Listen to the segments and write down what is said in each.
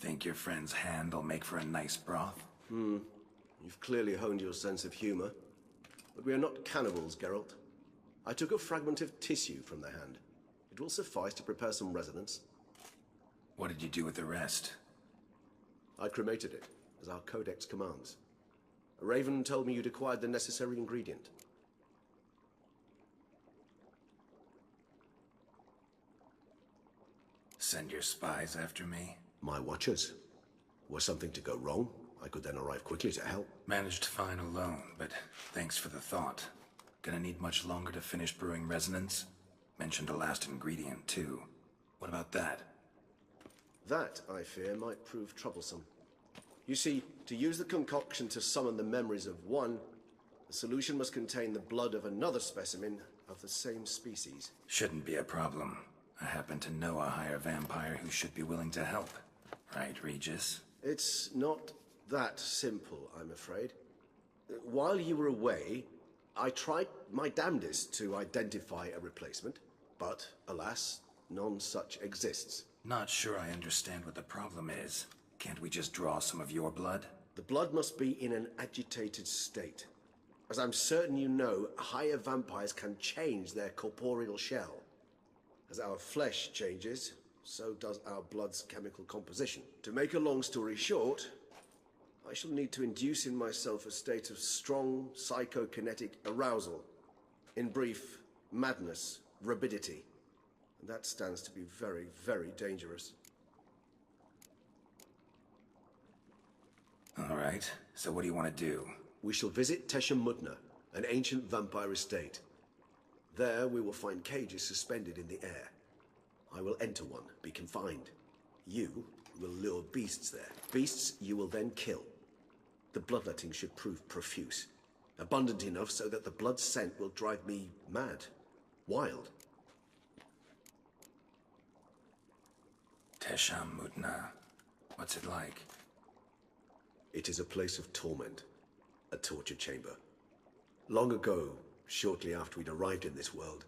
Think your friend's hand will make for a nice broth? You've clearly honed your sense of humor. But we are not cannibals, Geralt. I took a fragment of tissue from the hand. It will suffice to prepare some resonance. What did you do with the rest? I cremated it, as our codex commands. A raven told me you'd acquired the necessary ingredient. Send your spies after me? My watchers. Were something to go wrong, I could then arrive quickly to help. Managed fine alone, but thanks for the thought. Gonna need much longer to finish brewing resonance? Mentioned a last ingredient, too. What about that? That, I fear, might prove troublesome. You see, to use the concoction to summon the memories of one, the solution must contain the blood of another specimen of the same species. Shouldn't be a problem. I happen to know a higher vampire who should be willing to help. Right, Regis? It's not that simple, I'm afraid. While you were away, I tried my damnedest to identify a replacement, but alas, none such exists. Not sure I understand what the problem is. Can't we just draw some of your blood? The blood must be in an agitated state. As I'm certain you know, higher vampires can change their corporeal shell. As our flesh changes, so does our blood's chemical composition. To make a long story short, I shall need to induce in myself a state of strong psychokinetic arousal. In brief, madness, rabidity. And that stands to be very, very dangerous. All right, so what do you want to do? We shall visit Teshem Mutna, an ancient vampire estate. There we will find cages suspended in the air. I will enter one, be confined. You will lure beasts there. Beasts you will then kill. The bloodletting should prove profuse. Abundant enough so that the blood scent will drive me mad. Wild. Tesham Mutna. What's it like? It is a place of torment. A torture chamber. Long ago, shortly after we'd arrived in this world,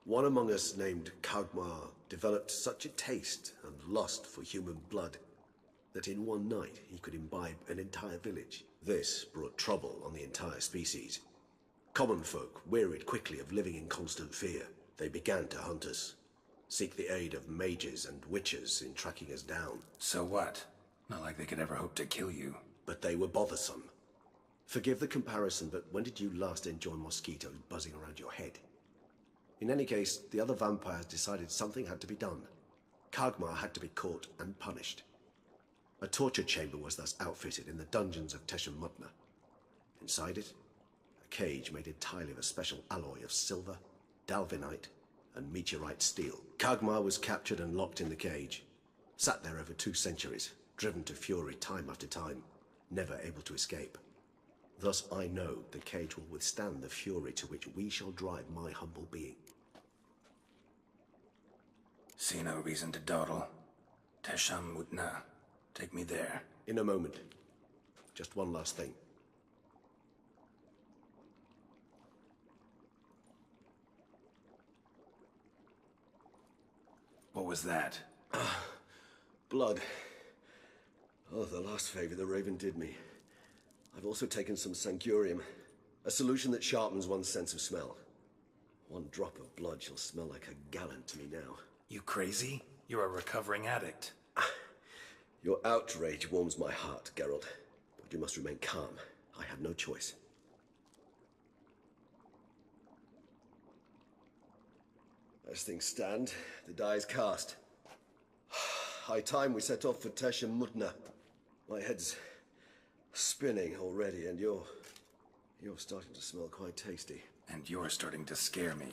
one among us named Kagmar developed such a taste and lust for human blood that in one night he could imbibe an entire village. This brought trouble on the entire species. Common folk wearied quickly of living in constant fear. They began to hunt us, seek the aid of mages and witches in tracking us down. So what? Not like they could ever hope to kill you. But they were bothersome. Forgive the comparison, but when did you last enjoy mosquitoes buzzing around your head? In any case, the other vampires decided something had to be done. Kagmar had to be caught and punished. A torture chamber was thus outfitted in the dungeons of Teshem Mutna. Inside it, a cage made entirely of a special alloy of silver, dalvinite, and meteorite steel. Kagmar was captured and locked in the cage. Sat there over 2 centuries, driven to fury time after time, never able to escape. Thus I know the cage will withstand the fury to which we shall drive my humble being. See no reason to dawdle. Tesham Mutna. Take me there. In a moment. Just one last thing. What was that? Blood. Oh, the last favor the Raven did me. I've also taken some Sancurium, a solution that sharpens one's sense of smell. 1 drop of blood shall smell like a gallon to me now. You crazy? You're a recovering addict. Your outrage warms my heart, Geralt. But you must remain calm. I have no choice. As things stand, the die is cast. High time we set off for Teshem Mutna. My head's spinning already, and you're starting to smell quite tasty. And you're starting to scare me.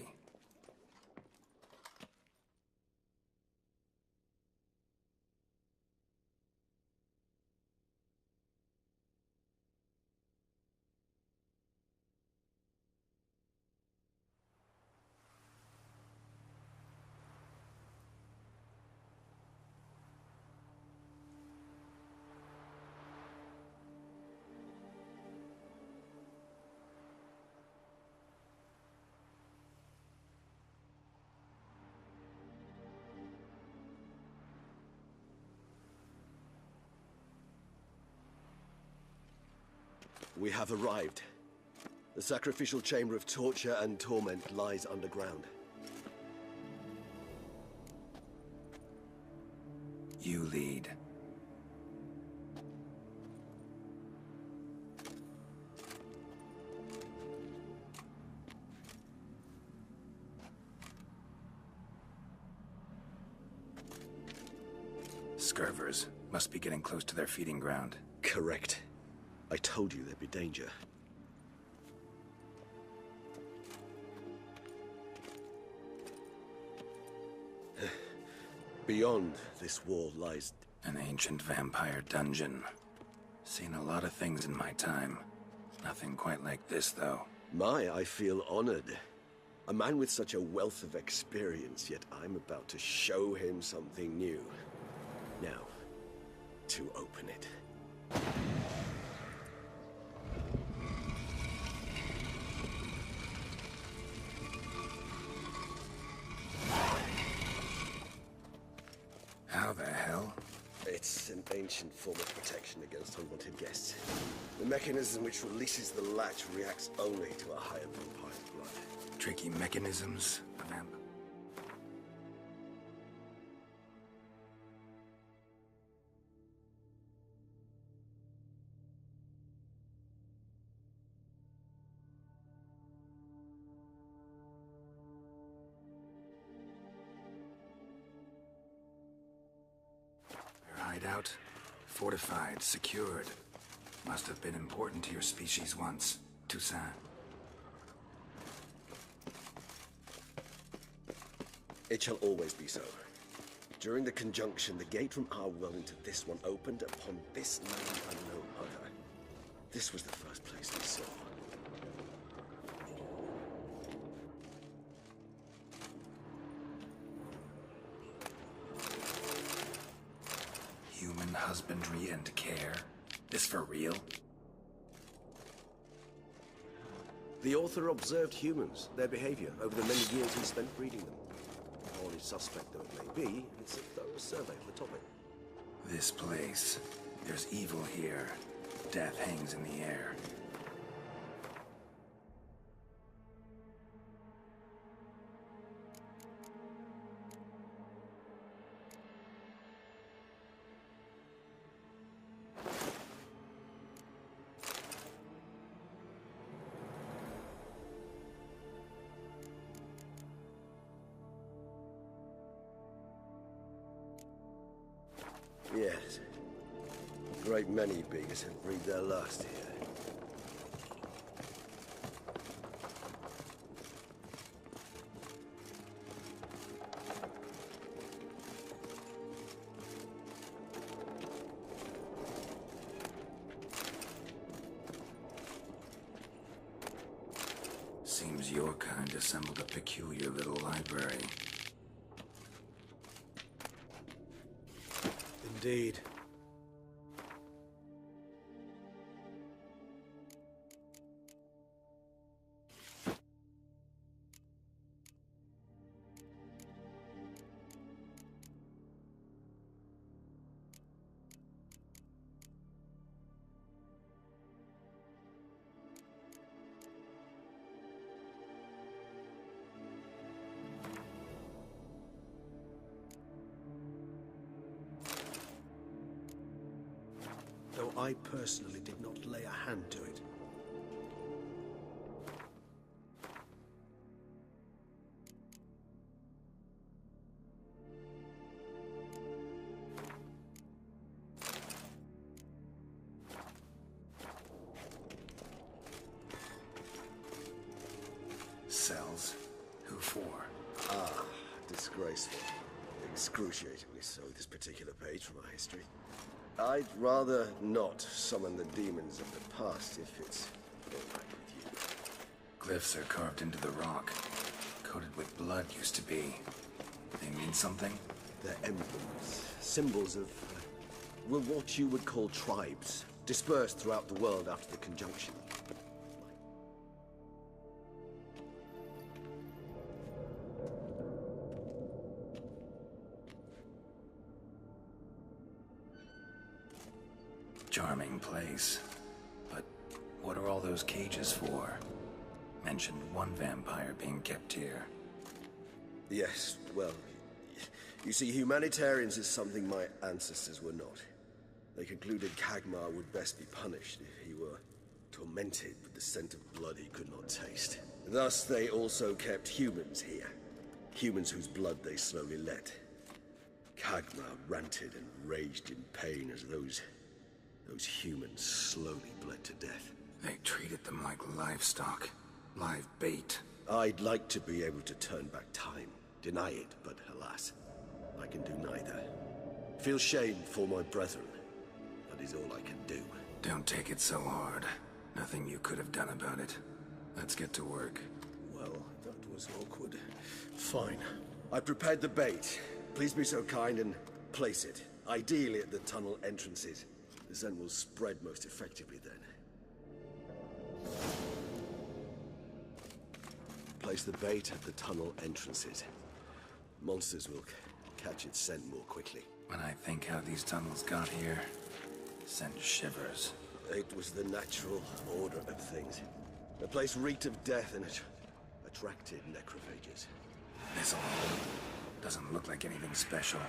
We have arrived. The sacrificial chamber of torture and torment lies underground. You lead. Scurvers must be getting close to their feeding ground. Correct. I told you there'd be danger. Beyond this wall lies... An ancient vampire dungeon. Seen a lot of things in my time. Nothing quite like this, though. I feel honored. A man with such a wealth of experience, yet I'm about to show him something new. Now, to open it. How the hell? It's an ancient form of protection against unwanted guests. The mechanism which releases the latch reacts only to a higher vampire's blood. Tricky mechanisms, vamp. Hideout? Fortified, secured. Must have been important to your species once. Toussaint. It shall always be so. During the conjunction, the gate from our world into this one opened upon this land and no other. This was the first place we saw. Human husbandry and care? This for real? The author observed humans, their behavior, over the many years he spent breeding them. Only suspect though it may be, it's a thorough survey of the topic. This place. There's evil here. Death hangs in the air. Yes. A great many beings have breathed their last here. Seems your kind assembled a peculiar little library. Indeed. Though I personally did not lay a hand to it. Cells? Who for? Ah, disgraceful. Excruciatingly so, this particular page from our history. I'd rather not summon the demons of the past if it's all right with you. Glyphs are carved into the rock. Coated with blood used to be. They mean something? They're emblems, symbols of, well, what you would call tribes, dispersed throughout the world after the conjunction. Charming place. But What are all those cages for? Mentioned one vampire being kept here. Yes, well, you see, humanitarians is something my ancestors were not. They concluded Kagmar would best be punished if he were tormented with the scent of blood he could not taste. Thus, they also kept humans here. Humans whose blood they slowly let. Kagmar ranted and raged in pain as those humans slowly bled to death. They treated them like livestock. Live bait. I'd like to be able to turn back time. Deny it, but alas, I can do neither. Feel shame for my brethren. That is all I can do. Don't take it so hard. Nothing you could have done about it. Let's get to work. Well, that was awkward. Fine. I prepared the bait. Please be so kind and place it. Ideally at the tunnel entrances. The scent will spread most effectively then. Place the bait at the tunnel entrances. Monsters will catch its scent more quickly. When I think how these tunnels got here, send shivers. It was the natural order of things. The place reeked of death and it attracted necrophages. This'll doesn't look like anything special.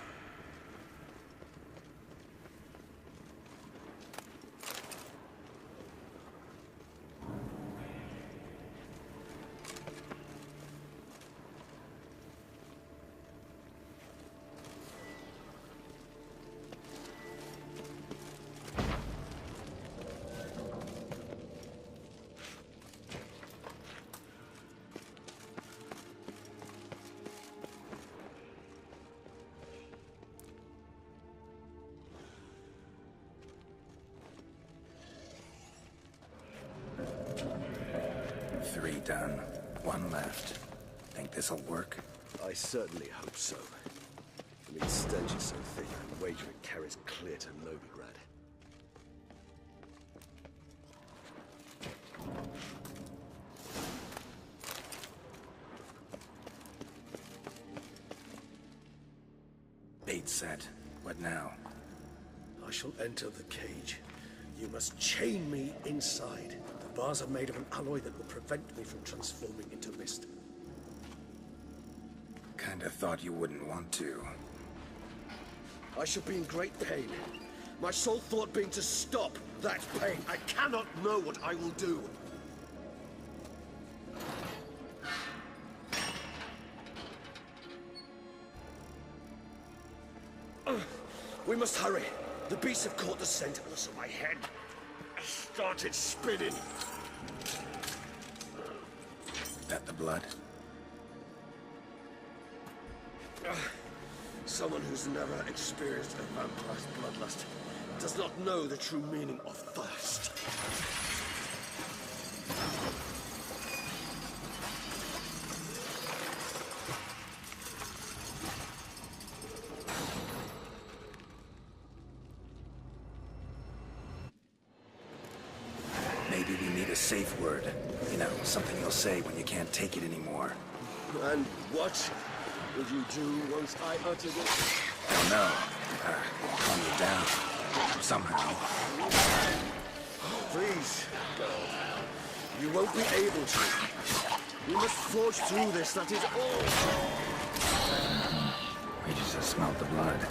Three done. One left. Think this'll work? I certainly hope so. I mean, stench is so thick, I wager it carries clear to Novigrad. Bait set. What now? I shall enter the cage. You must chain me inside. The bars are made of an alloy that will prevent me from transforming into mist. Kinda thought you wouldn't want to. I shall be in great pain. My sole thought being to stop that pain. I cannot know what I will do. We must hurry. The beasts have caught the scent, also my head started spinning. That the blood? Someone who's never experienced a vampire's bloodlust does not know the true meaning of thirst. Maybe we need a safe word. You know, something you'll say when you can't take it anymore. And what would you do once I uttered it? Don't know. Calm you down. Somehow. Please, God. You won't be able to. We must forge through this, that is all. We just smelled the blood.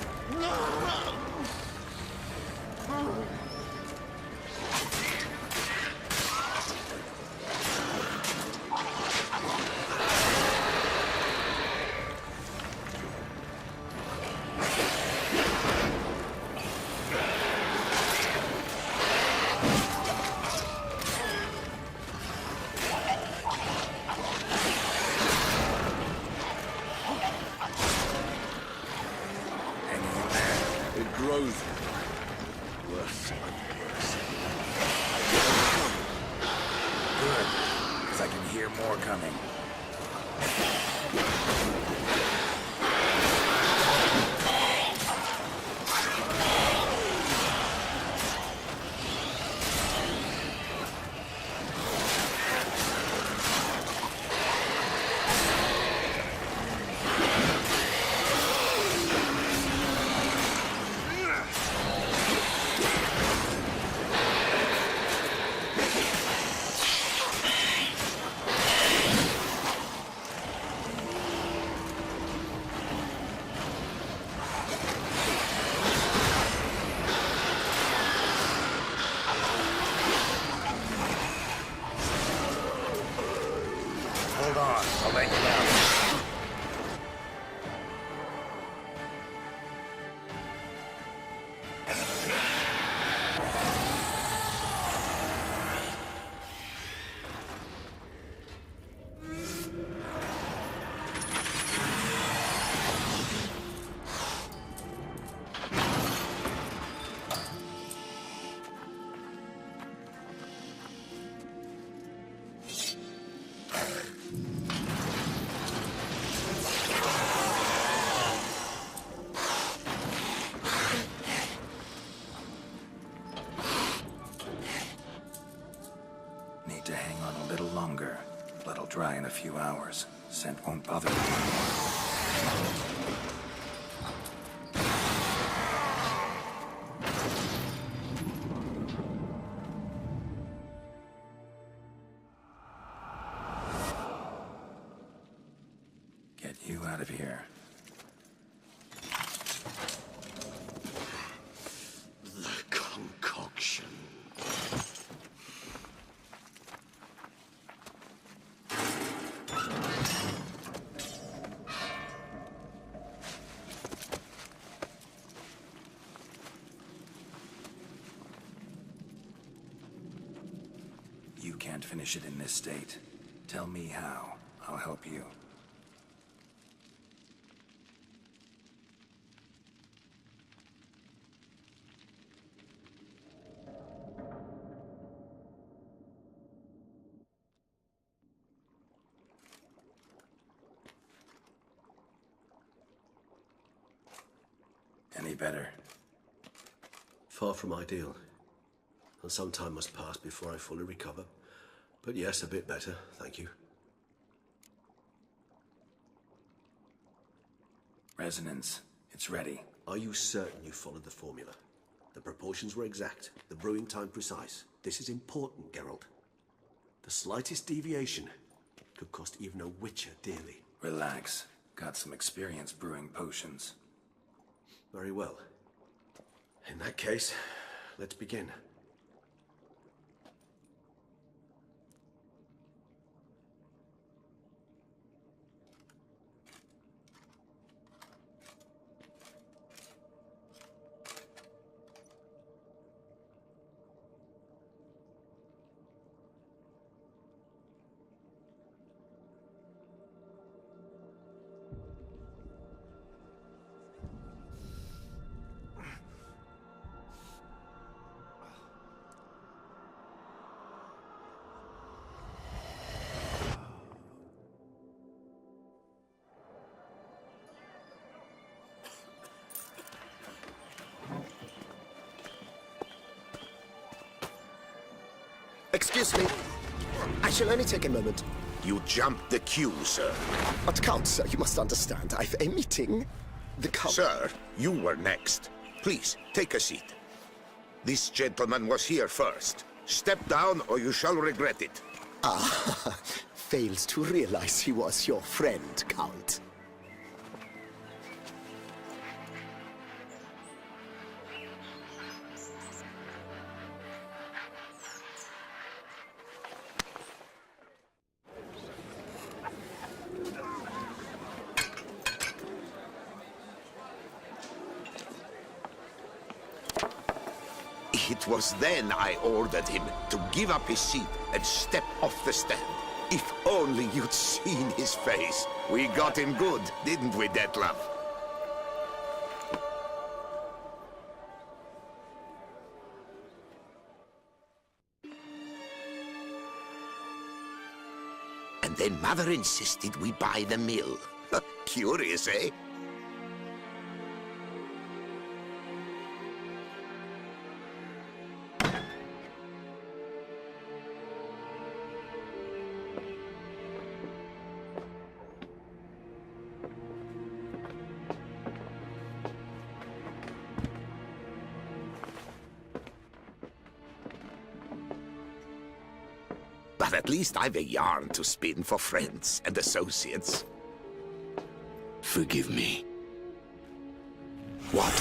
It grows worse and worse. Good, because I can hear more coming. dry in a few hours. Scent won't bother you anymore. Get you out of here. The concoction. You can't finish it in this state. Tell me how. I'll help you. Any better? Far from ideal. And some time must pass before I fully recover. But yes, a bit better, thank you. Resonance. It's ready. Are you certain you followed the formula? The proportions were exact, the brewing time precise. This is important, Geralt. The slightest deviation could cost even a witcher dearly. Relax. Got some experience brewing potions. Very well. In that case, let's begin. Excuse me. I shall only take a moment. You jumped the queue, sir. But Count, sir, you must understand. I've a meeting. The Count... Sir, you were next. Please, take a seat. This gentleman was here first. Step down or you shall regret it. Ah, fails to realize he was your friend, Count. It was then I ordered him to give up his seat and step off the stand. If only you'd seen his face. We got him good, didn't we, Detlef? And then Mother insisted we buy the mill. Curious, eh? But at least I've a yarn to spin for friends and associates. Forgive me. What?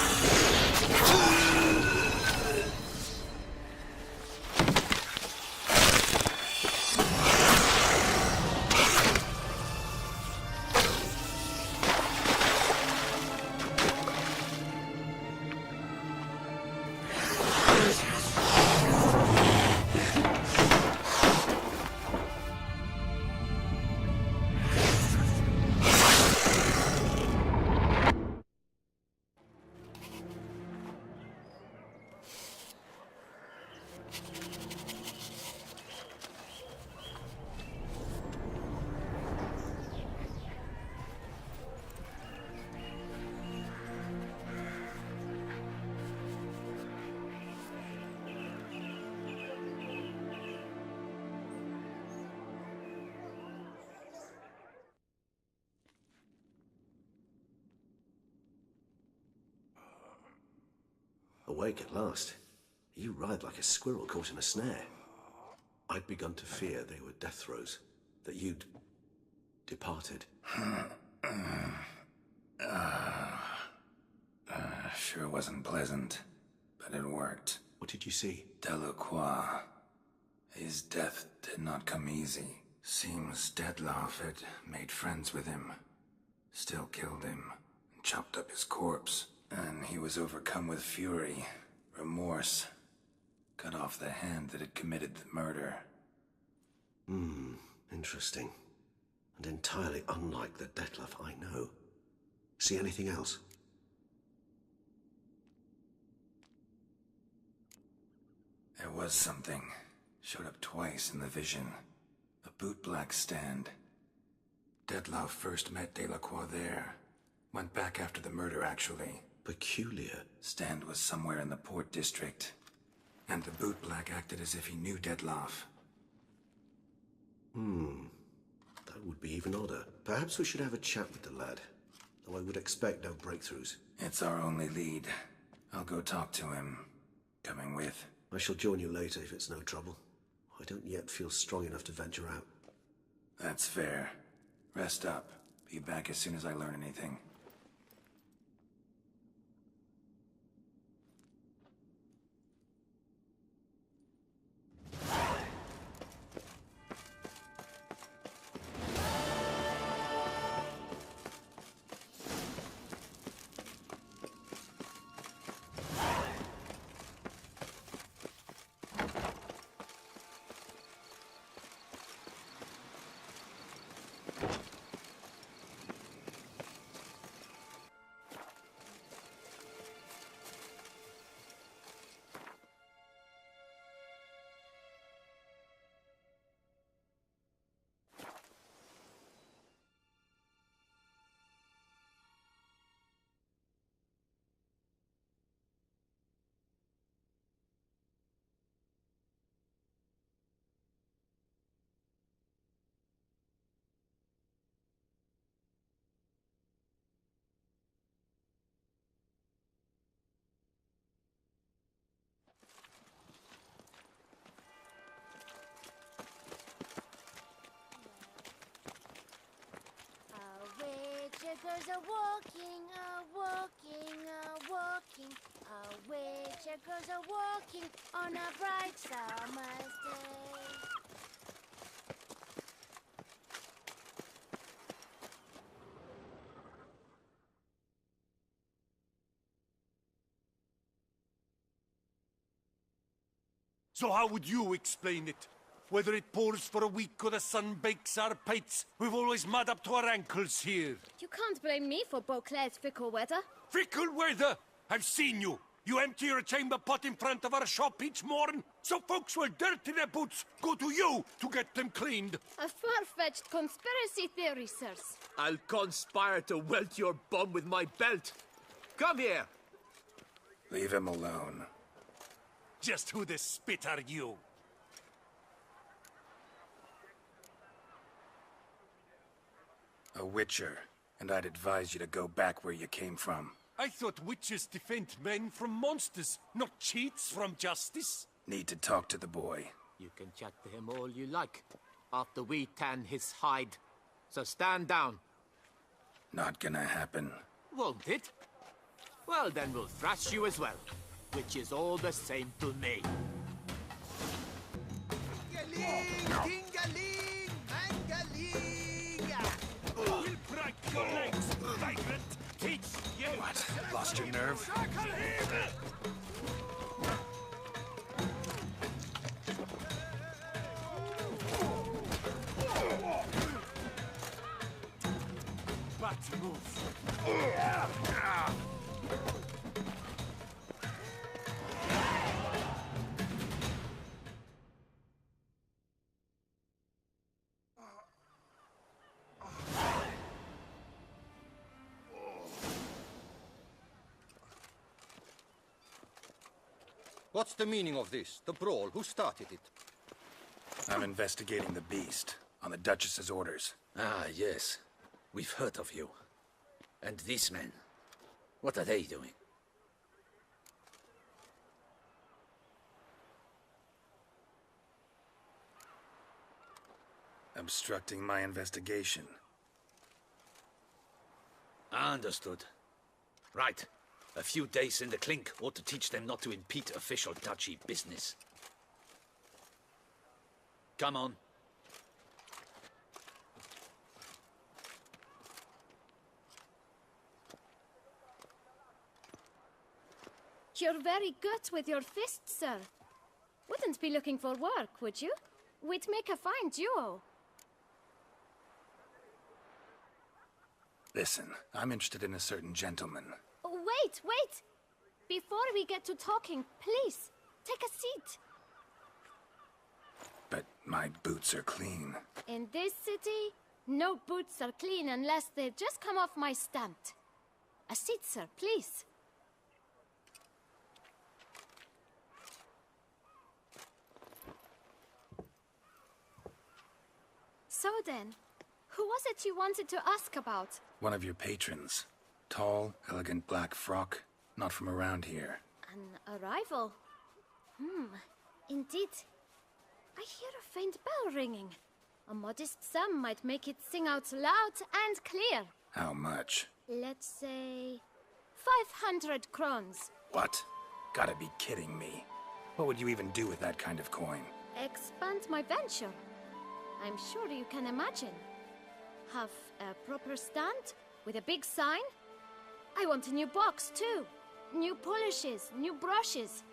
Awake at last. You writhed like a squirrel caught in a snare. I'd begun to fear they were death throes, that you'd departed. Sure wasn't pleasant, but it worked. What did you see? Delacroix. His death did not come easy. Seems Dettlaff had made friends with him, still killed him, and chopped up his corpse. And he was overcome with fury, remorse, cut off the hand that had committed the murder. Interesting. And entirely unlike the Dettlaff I know. See anything else? There was something. Showed up twice in the vision. A bootblack stand. Dettlaff first met Delacroix there. Went back after the murder, actually. Peculiar. Stand was somewhere in the Port District. And the bootblack acted as if he knew Dettlaff. That would be even odder. Perhaps we should have a chat with the lad. Though I would expect no breakthroughs. It's our only lead. I'll go talk to him. Coming with. I shall join you later if it's no trouble. I don't yet feel strong enough to venture out. That's fair. Rest up. Be back as soon as I learn anything. Witchers are walking, walking. Witchers are walking on a bright summer's day. So how would you explain it? Whether it pours for a week or the sun bakes our pates, we've always mud up to our ankles here. You can't blame me for Beauclair's fickle weather. Fickle weather! I've seen you. You empty your chamber pot in front of our shop each morn, so folks will dirty their boots, go to you to get them cleaned. A far-fetched conspiracy theory, sirs. I'll conspire to welt your bum with my belt. Come here. Leave him alone. Just who the spit are you? A witcher, and I'd advise you to go back where you came from. I thought witches defend men from monsters, not cheats from justice. Need to talk to the boy. You can chat to him all you like, after we tan his hide. So stand down. Not gonna happen. Won't it? Well, then we'll thrash you as well, which is all the same to me. Ding-a-ling, mangaling! We'll break your legs, vagrant! Teach you! What? Lost your nerve? But move. What's the meaning of this? The brawl? Who started it? I'm investigating the beast, on the Duchess's orders. Ah, yes. We've heard of you. And these men, what are they doing? Obstructing my investigation. Understood. Right. A few days in the clink ought to teach them not to impede official touchy business. Come on. You're very good with your fists, sir. Wouldn't be looking for work, would you? We'd make a fine duo. Listen, I'm interested in a certain gentleman. Oh, wait, wait! Before we get to talking, please, take a seat. But my boots are clean. In this city, no boots are clean unless they just come off my stamp. A seat, sir, please. So then, who was it you wanted to ask about? One of your patrons. Tall, elegant black frock. Not from around here. An arrival? Indeed. I hear a faint bell ringing. A modest sum might make it sing out loud and clear. How much? Let's say 500 crowns. What? Gotta be kidding me. What would you even do with that kind of coin? Expand my venture. I'm sure you can imagine. Have a proper stand with a big sign. I want a new box too. New polishes, new brushes.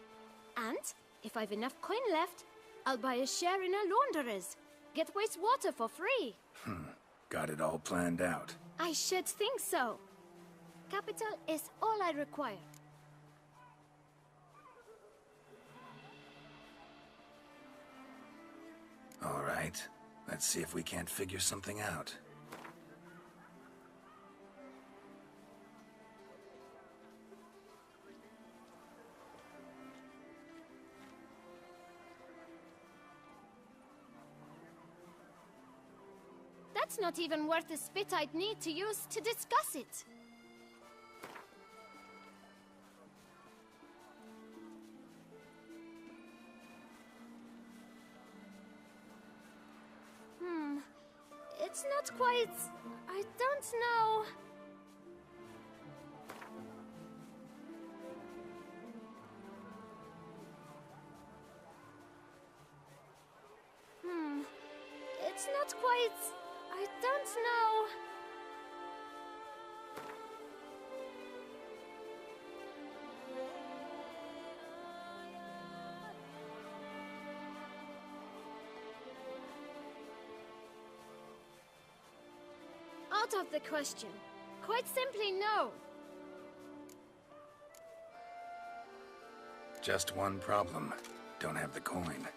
And if I've enough coin left, I'll buy a share in a launderer's. Get wastewater for free. Got it all planned out. I should think so. Capital is all I require. All right. Let's see if we can't figure something out. That's not even worth the spit I'd need to use to discuss it. It's not quite... I don't know... It's not quite... I don't know... Out of the question. Quite simply, no. Just one problem. Don't have the coin.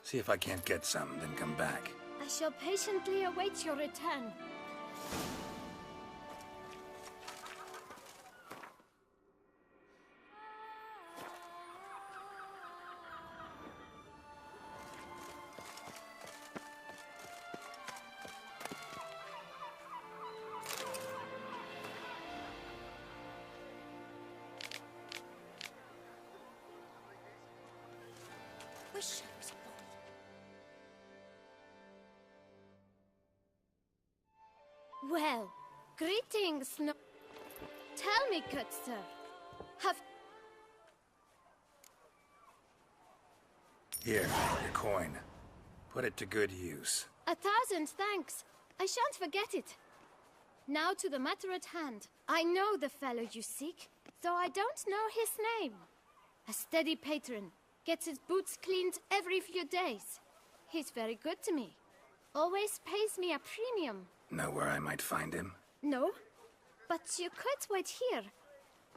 See if I can't get some, then come back. I shall patiently await your return. Well, greetings, no... Tell me, good sir, have... Here, your coin. Put it to good use. 1,000 thanks. I shan't forget it. Now to the matter at hand. I know the fellow you seek, though I don't know his name. A steady patron. Gets his boots cleaned every few days. He's very good to me. Always pays me a premium. Know where I might find him? No, but you could wait here.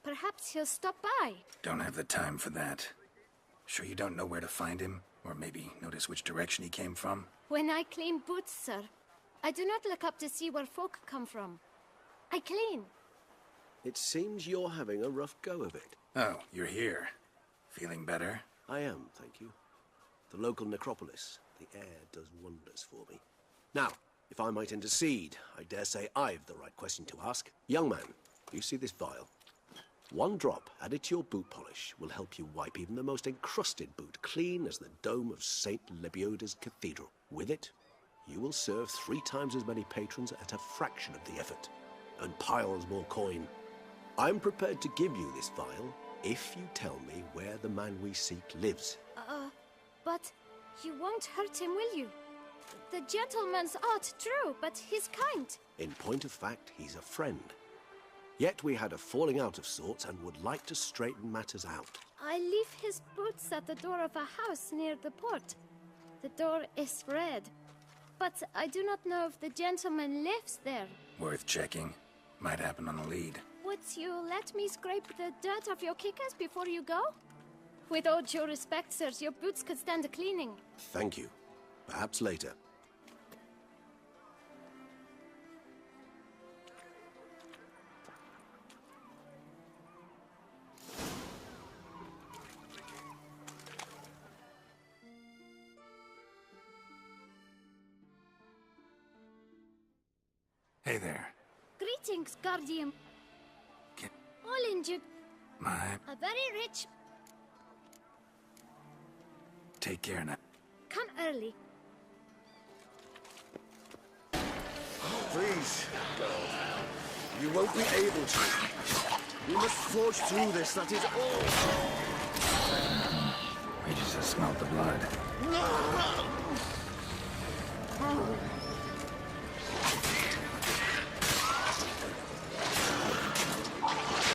Perhaps he'll stop by. Don't have the time for that. Sure you don't know where to find him? Or maybe notice which direction he came from? When I clean boots, sir, I do not look up to see where folk come from. I clean. It seems you're having a rough go of it. Oh, you're here. Feeling better? I am, thank you. The local necropolis. The air does wonders for me. Now, if I might intercede, I dare say I've the right question to ask. Young man, you see this vial? One drop added to your boot polish will help you wipe even the most encrusted boot clean as the dome of St. Lebioda's Cathedral. With it, you will serve 3 times as many patrons at a fraction of the effort, and piles more coin. I'm prepared to give you this vial if you tell me where the man we seek lives. But you won't hurt him, will you? The gentleman's odd, true, but he's kind. In point of fact, he's a friend. Yet we had a falling out of sorts and would like to straighten matters out. I leave his boots at the door of a house near the port. The door is red, but I do not know if the gentleman lives there. Worth checking. Might happen on a lead. Would you let me scrape the dirt off your kickers before you go? With all due respect, sirs, your boots could stand a cleaning. Thank you. Perhaps later. Hey there. Greetings, Guardian. Can All injured. my... A very rich... Take care now. Come early. Please. You won't be able to. We must forge through this, that is all. We just smelled the blood. No!